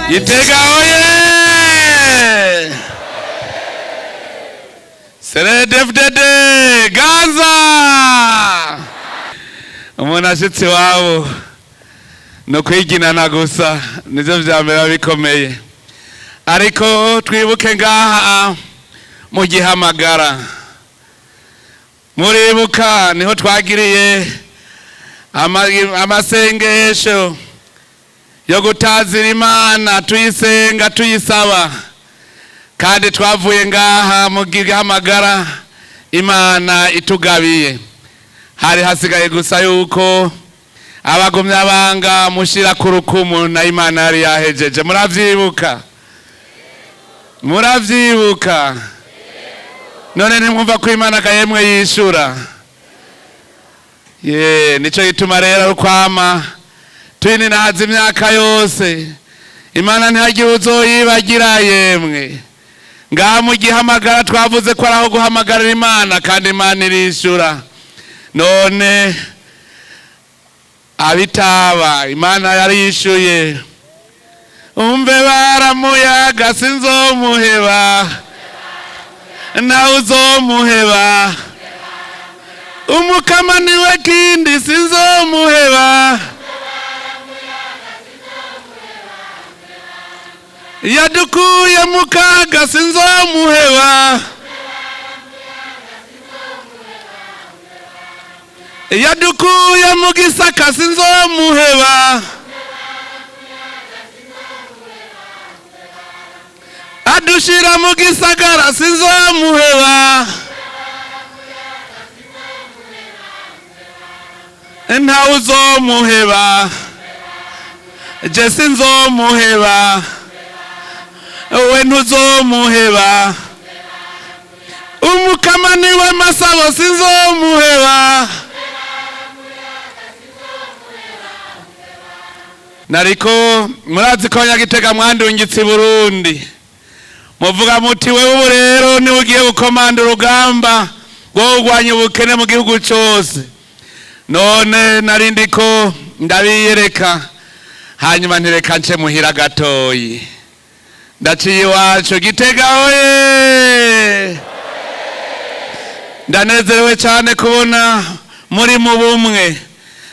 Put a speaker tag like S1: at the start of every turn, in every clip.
S1: Gitega oye! CNDD-FDD Ganza! Umuntu ashitse iwabo no kwiginana gusa nivyo vya mbere bikomeye, ariko twibuke ngaha mu Gihamagara. Muribuka niho twagiriye amasengesho yo gutazira Imana, tuyisenga tuyisaba, kandi twavuye ngaha mu Gihamagara Imana itugabiye. Hari hasigaye gusa yuko abagumya abanga mushira ku rukumu na Imana yari yahejeje. Muravyibuka none nimwumva ko Imana kayemwe yishura. Nico gituma rero ukwama twininahaza imyaka yose Imana ntihagiye uzoyibagira yemwe. Ngaha mu Gihamagara twavuze ko araho guhamagarira Imana, kandi Imana irishura. None abitaba Imana yarishuye. Umve baramuyaga sinzomuheba, nawe uzomuheba. Umukama niwe kindi sinzomuheba. Yadukuye mu kaga sinzomuheba. Yadukuye mu gisaka sinzomuheba. Adushira mu gisagara sinzomuheba. Ntawe uzomuheba, je sinzomuheba, we ntuzomuheba. Umukama niwe masabo sinzomuheba. Nariko murazi ko Nyagitega mwandungitse i Burundi, muvuga muti wewe ubu rero ni ugiye gukomanda urugamba rwo kurwanya ubukene mu gihugu cyose. None narindiko ndabiyereka, hanyuma ntireka nce muhira gatoyi. Ndaciye iwacu Gitega oye! Ndanezerewe cyane kubona muri mu bumwe.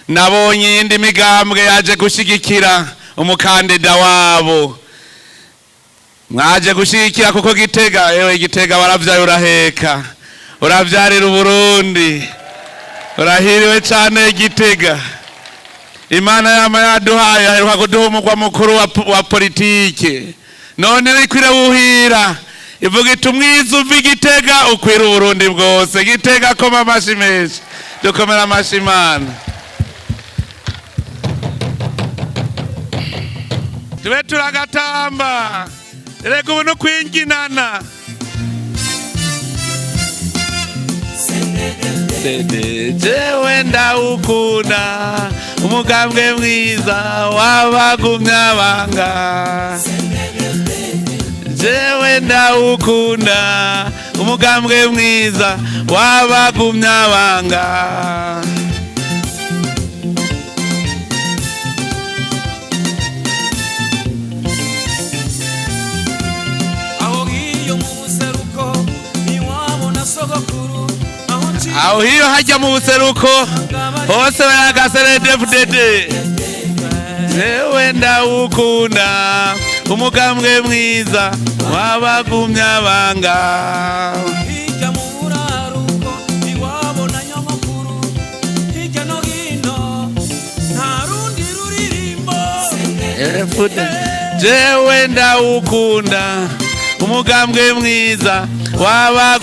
S1: Nabonye indi migambwe yaje gushigikira umukandida wabo. Mwaje gushigikira kuko Gitega, ewe Gitega waravyaye uraheka, uravyarira Burundi. Urahiriwe cyane Gitega. Imana yama yaduhaye, aheruka kuduha umugwa mukuru wa politike. None rikwire wuhira ivuga iti umwiza uva Gitega ukwira Burundi bwose. Gitega koma amashi menshi, dukomera amashi Imana. Tube turagatamba rega ubu no kwinginana. Jewe ndawukunda umugambwe mwiza w'abagumya abanga. Jewe ndawukunda umugambwe mwiza w'abagumya abanga. Aho hiyo hajya mu buseruko hose baraga CNDD-FDD. Jewe ndawukunda umugambwe mwiza w'abagumya abanga. Hirya mu buraruko iwabo na nyamukuru, hirya no hino nta rundi ruririmbo. Jewe ndawukunda umugambwe mwiza w'abagumya